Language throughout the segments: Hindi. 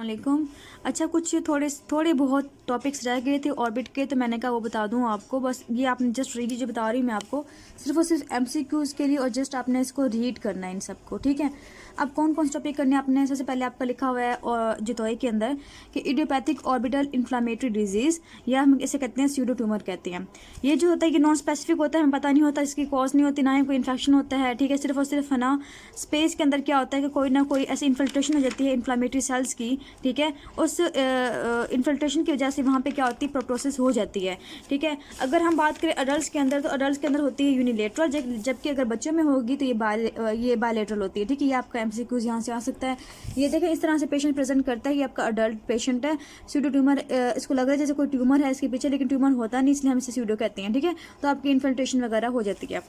वालेकुम। अच्छा, कुछ थोड़े बहुत टॉपिक्स रह गए थे ऑर्बिट के, तो मैंने कहा वो बता दूं आपको। बस ये आपने जस्ट रीड जो बता रही हूँ मैं आपको, सिर्फ और सिर्फ एमसीक्यूज़ के लिए, और जस्ट आपने इसको रीड करना है इन सबको, ठीक है। अब कौन कौन से टॉपिक करने हैं आपने? सबसे पहले आपका लिखा हुआ है और जितोई के अंदर कि इडियोपैथिक ऑर्बिटल इन्फ्लामेटरी डिजीज़, या हम इसे कहते हैं स्यूडो ट्यूमर कहते हैं। ये जो होता है कि नॉन स्पेसिफिक होता है, हमें पता नहीं होता, इसकी कॉज नहीं होती, ना ही कोई इन्फेक्शन होता है, ठीक है। सिर्फ और सिर्फ है ना, स्पेस के अंदर क्या होता है कि कोई ना कोई ऐसी इन्फिल्ट्रेशन हो जाती है इन्फ्लामेटरी सेल्स की, ठीक है। उस इन्फिल्ट्रेशन की वजह से वहाँ पे क्या होती है, प्रोटोसिस हो जाती है, ठीक है। अगर हम बात करें अडल्ट के अंदर, तो अडल्ट के अंदर होती है यूनिलेटरल, जबकि अगर बच्चों में होगी तो ये बायलेटरल होती है, ठीक है। ये आपका एमसीक्यूज यहाँ से आ सकता है। ये देखें, इस तरह से पेशेंट प्रेजेंट करता है, ये आपका अडल्ट पेशेंट है, स्यूडो ट्यूमर। इसको लग रहा है जैसे कोई ट्यूमर है इसके पीछे, लेकिन ट्यूमर होता नहीं, इसलिए हम इसे स्यूडो कहते हैं, ठीक है। तो आपकी इन्फिल्ट्रेशन वगैरह हो जाती है।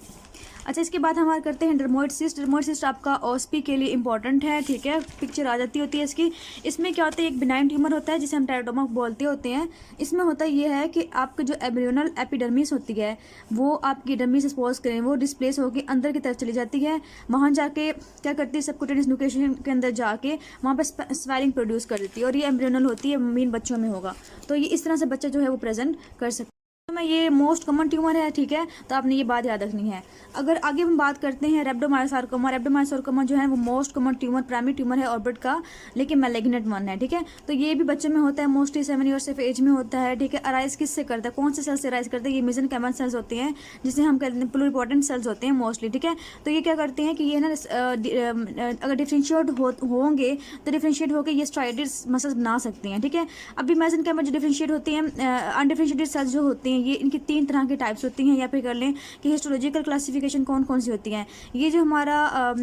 अच्छा, इसके बाद हमारे करते हैं डर्मोइड सिस्ट। डर्मोइड सिस्ट आपका ओस्पी के लिए इंपॉर्टेंट है, ठीक है। पिक्चर आ जाती होती है इसकी। इसमें क्या होता है, एक बिनाइन ट्यूमर होता है जिसे हम टेराटोमा बोलते होते हैं। इसमें होता ये है कि आपका जो एब्रियोनल एपिडर्मिस होती है, वो आपकी डर्मिस सपोज करें, वो डिस्प्लेस होकर अंदर की तरफ चली जाती है। वहाँ जाके क्या करती है, सबक्यूटेनियस न्यूक्लिएशन के अंदर जाके वहाँ पर स्वेलिंग प्रोड्यूस कर देती है, और ये एम्ब्रियोनल होती है, मीन बच्चों में होगा। तो ये इस तरह से बच्चा जो है वो प्रेजेंट कर सकता है। तो मैं ये मोस्ट कॉमन ट्यूमर है, ठीक है। तो आपने ये बात याद रखनी है। अगर आगे हम बात करते हैं रेब्डोमायोसार्कोमा। रेब्डोमायोसार्कोमा जो है वो most common tumour, primary tumour है ऑर्बिट का, लेकिन मैलिग्नेंट वन है, ठीक है। तो ये भी बच्चों में होता है, मोस्टली 7 ईयर्स ऑफ एज में होता है, ठीक है। अराइज किससे करता है, कौन से सेल से अराइज करता है? ये मेसेनकाइमल सेल्स होते हैं, जिसे हम कहते हैं प्लुरिपोटेंट सेल्स होते हैं मोस्टली, ठीक है। तो ये क्या करते हैं कि ये ना अगर डिफ्रेंशिएट होंगे तो डिफ्रेंशिएट होकर ये स्ट्राइडेड मसल्स बना सकते हैं, ठीक है। अभी मेसेनकाइमल जो डिफ्रेंशिएट होते हैं, अनडिफ्रेंशिएटेड सेल्स जो होते हैं, ये इनकी 3 तरह की टाइप्स होती हैं। या फिर कर लें कि हिस्टोलॉजिकल क्लासिफिकेशन कौन कौन सी होती हैं। ये जो हमारा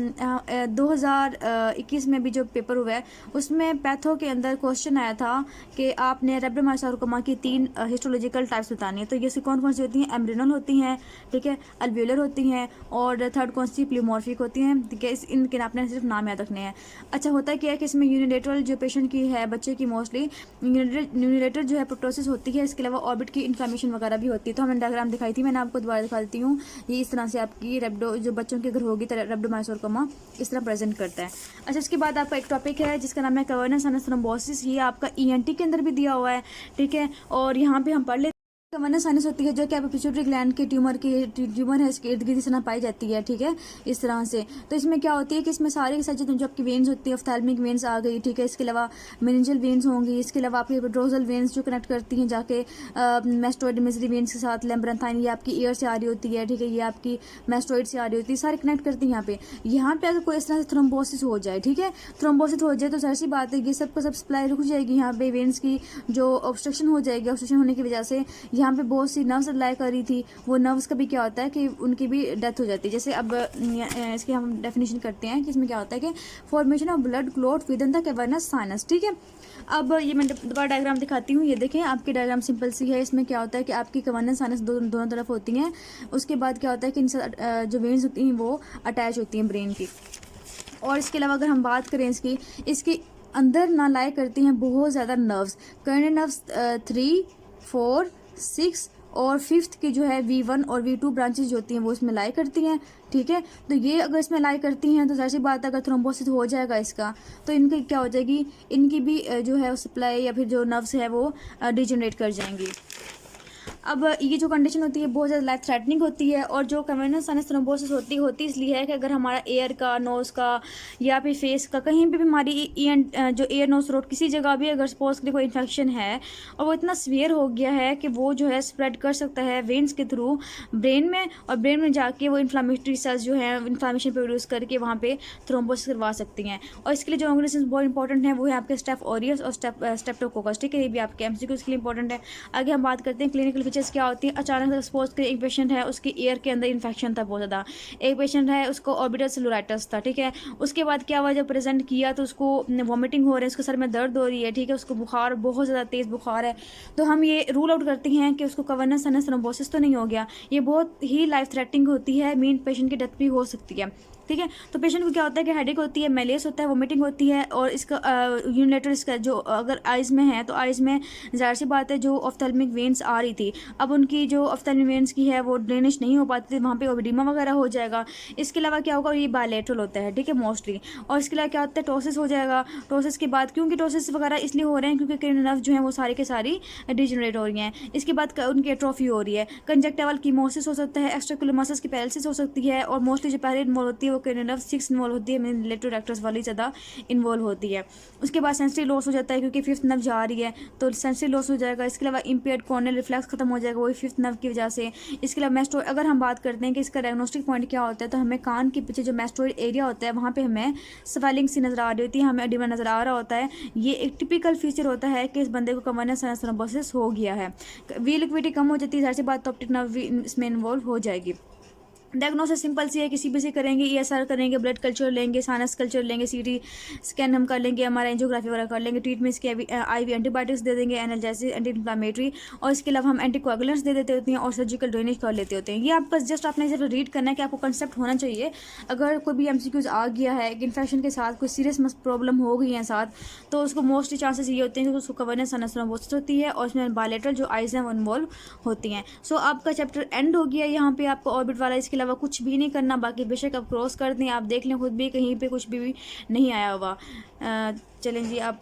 2021 में भी जो पेपर हुआ है, उसमें पैथो के अंदर क्वेश्चन आया था कि आपने रेब्डोमायोसार्कोमा की 3 हिस्टोलॉजिकल टाइप्स बतानी है। तो ये कौन कौन सी होती हैं? एम्ब्रियोनल होती हैं, ठीक है, अल्वियोलर होती हैं, और थर्ड कौन सी, प्लीमॉर्फिक होती हैं, ठीक है। इनके आपने सिर्फ नाम याद रखने हैं। अच्छा, होता क्या है कि इसमें यूनिलेटरल जो पेशेंट की है, बच्चे की मोस्टली यूनिलेटरल जो है प्रोटोसिस होती है। इसके अलावा ऑर्बिट की इन्फ्लेमेशन वगैरह भी होती है। तो हमने डायग्राम दिखाई थी, मैंने आपको दोबारा दिखा देती हूँ। ये इस तरह से आपकी रेब्डो जो बच्चों के अगर होगी तो रेब्डोमायोसार्कोमा इस तरह प्रेजेंट करता है। अच्छा, इसके बाद आपका एक टॉपिक है जिसका नाम है कवर्नस साइनस थ्रोम्बोसिस। ये आपका ईएनटी के अंदर भी दिया हुआ है, ठीक है। और यहाँ पे हम पढ़ लेते कवर्नस साइनस होती है जो कि पिट्यूटरी ग्लैंड के ट्यूमर है, इसके इर्द गिर्द इस तरह पाई जाती है, ठीक है, इस तरह से। तो इसमें क्या होती है कि इसमें सारे के साथ जो आपकी वेन्स होती है, ऑफ्थैल्मिक वेन्स आ गई, ठीक है। इसके अलावा मेनिंजियल वेन्स होंगी। इसके अलावा आपकी ड्रोजल वेन्स जो कनेक्ट करती हैं जाके मेस्टोइड इमेजरी वेन्स के साथ। लैम्ब्रेंथाइन ये आपकी ईयर से आ रही होती है, ठीक है, ये आपकी मेस्टोइड से आ रही होती है, सारे कनेक्ट करती हैं यहाँ पे अगर कोई इस तरह से थ्रोम्बोसिस हो जाए, ठीक है, थ्रोम्बोसिस हो जाए तो जाहिर सी बात है ये सबको सब सप्लाई रुक जाएगी। यहाँ पे वेन्स की जो ऑब्स्ट्रक्शन हो जाएगी, ऑब्स्ट्रक्शन होने की वजह से यहाँ पे बहुत सी नर्व्स अप्लाई कर रही थी, वो नर्व्स का भी क्या होता है कि उनकी भी डेथ हो जाती है। जैसे अब इसकी हम डेफिनेशन करते हैं कि इसमें क्या होता है कि formation of blood clot with in the cavernous sinus, ठीक है। अब ये मैं दोबारा डायग्राम दिखाती हूँ। ये देखें, आपकी डायग्राम सिंपल सी है। इसमें क्या होता है कि आपकी कैवर्नस साइनस दोनों तरफ होती हैं। उसके बाद क्या होता है कि इनसे जो वेन्स होती हैं वो अटैच होती हैं ब्रेन की। और इसके अलावा अगर हम बात करें इसके अंदर ना लाए करती हैं बहुत ज़्यादा नर्व्स, कर्नियल नर्व्स 3, 4, 6 और 5th की जो है V1 और V2 ब्रांचेस जो होती हैं वो इसमें लाई करती हैं, ठीक है। तो ये अगर इसमें लाई करती हैं तो जाहिर सी बात है अगर थ्रोम्बोसिस हो जाएगा इसका, तो इनकी क्या हो जाएगी, इनकी भी जो है सप्लाई या फिर जो नर्व्स है वो डिजनरेट कर जाएंगी। अब ये जो कंडीशन होती है बहुत ज़्यादा लाइफ थ्रेटनिंग होती है। और जो कैवर्नस साइनस थ्रोम्बोसिस होती इसलिए है कि अगर हमारा एयर का, नोज़ का या फिर फेस का कहीं भी हमारी जो एयर नोज थ्रोट किसी जगह भी अगर सपोज के लिए कोई इन्फेक्शन है और वो इतना सीवियर हो गया है कि वो जो है स्प्रेड कर सकता है वेन्स के थ्रू ब्रेन में, और ब्रेन में जाके वो इन्फ्लामेटरी सेल्स जो है इन्फ्लामेशन प्रोड्यूस करके वहाँ पे थ्रोम्बोसिस करवा सकती हैं। और इसके लिए जो ऑर्गेनिजम्स बहुत इंपॉर्टेंट है वो है आपके स्टेफ ऑरियस और स्टेप्टोकोकस, ठीक है। ये भी आपके एमसीक्यूज़ के लिए इंपॉर्टेंट है। आगे हम बात करते हैं क्लिनिकल फीचर्स क्या होती है। अचानक से सपोज के एक पेशेंट है, उसकी ईयर के अंदर इन्फेक्शन था बहुत ज़्यादा। एक पेशेंट है, उसको ऑर्बिटल सेलुलाइटिस था, ठीक है। उसके बाद क्या हुआ, जब प्रेजेंट किया तो उसको वॉमिटिंग हो रही है, उसके सर में दर्द हो रही है, ठीक है, उसको बुखार, बहुत ज़्यादा तेज़ बुखार है। तो हम ये रूल आउट करते हैं कि उसको कैवर्नस साइनस थ्रोम्बोसिस तो नहीं हो गया। ये बहुत ही लाइफ थ्रेटनिंग होती है, मीन पेशेंट की डेथ भी हो सकती है। ठीक है। तो पेशेंट को क्या होता है कि हेडेक होती है, मैलेस होता है, वोमिटिंग होती है, और इसका यूनिलेटर इसका जो अगर आइज़ में है तो आइज़ में ज़ाहिर सी बात है जो ऑफ्थेल्मिक वेन्स आ रही थी, अब उनकी जो ऑफ्थेल्मिक वेन्स की है वो ड्रेनेज नहीं हो पाती थी, वहाँ पे ओविडीमा वगैरह हो जाएगा। इसके अलावा क्या होगा, ये बायलैटरल होता है, ठीक है, मोस्टली। और इसके अलावा क्या होता है, टोसिस हो जाएगा। टोसिस के बाद क्योंकि टोसिस वगैरह इसलिए हो रहे हैं क्योंकि किडनी नर्व जो है वो सारी के सारी डिजनरेट हो रही हैं। इसके बाद उनकी एट्रोफी हो रही है। कंजक्टिवल कीमोसिस हो सकता है, एक्स्ट्राक्युलोमसिस की पैरालिसिस हो सकती है, और मोस्टली जो पहले इन्वॉल्व होती है वो किडनी नर्व 6 इन्वॉल्व होती है, मीन लेटरल रेक्टस वाली ज़्यादा इन्वॉल्व होती है। उसके बाद सेंसरी लॉस हो जाता है क्योंकि फिफ्थ नर्व जा रही है तो सेंसरी लॉस हो जाएगा। इसके अलावा इम्पेयर्ड कॉर्नियल रिफ्लेक्स खत्म हो जाएगा वही फिफ्थ नर्व की वजह से। इसके अलावा मेस्टोइड, अगर हम बात करते हैं कि इसका डायग्नोस्टिक पॉइंट क्या होता है, तो हमें कान के पीछे जो मेस्टोइड एरिया होता है वहाँ पे हमें स्वेलिंग सी नज़र आ रही होती है, हमें एडिमा नज़र आ रहा होता है। ये एक टिपिकल फीचर होता है कि इस बंदे को कवर्नियल साइनस थ्रोम्बोसिस हो गया है। वी लिक्विडिटी कम हो जाती है, ज़ाहिर सी बात, तो ऑप्टिक नर्व इसमें इन्वॉल्व हो जाएगी। डायग्नोसिस सिंपल सी है, किसी भी से करेंगे, ESR करेंगे, ब्लड कल्चर लेंगे, साइनस कल्चर लेंगे, CT स्कैन हम कर लेंगे, हमारा एंजियोग्राफी वगैरह कर लेंगे, ट्रीटमेंट इसके IV एंटीबायोटिक्स दे देंगे, एनाल्जेसिक, एंटी इन्फ्लामेटरी, और इसके अलावा हम एंटीकोएगुलेंट्स दे देते होते हैं और सर्जिकल ड्रेनेज कर लेते होते हैं। ये आप बस जस्ट आपने सिर्फ रीड करना है कि आपको कंसेप्ट होना चाहिए। अगर कोई भी MCQs आ गया है कि इन्फेक्शन के साथ कोई सीरियस प्रॉब्लम हो गई है साथ, तो उसको मोस्टली चांसेस ये होते हैं कि उसको कवर्नियल साइनस थ्रोम्बोसिस होती है और उसमें बायलैटरल जो आइज हैं वो इन्वॉल्व होती हैं। सो आपका चैप्टर एंड हो गया यहाँ पे, आपको ऑर्बिट वाला, इसके अलावा कुछ भी नहीं करना। बाकी बेशक आप क्रॉस कर दें, आप देख लें खुद भी कहीं पे कुछ भी नहीं आया हुआ। चलें जी आप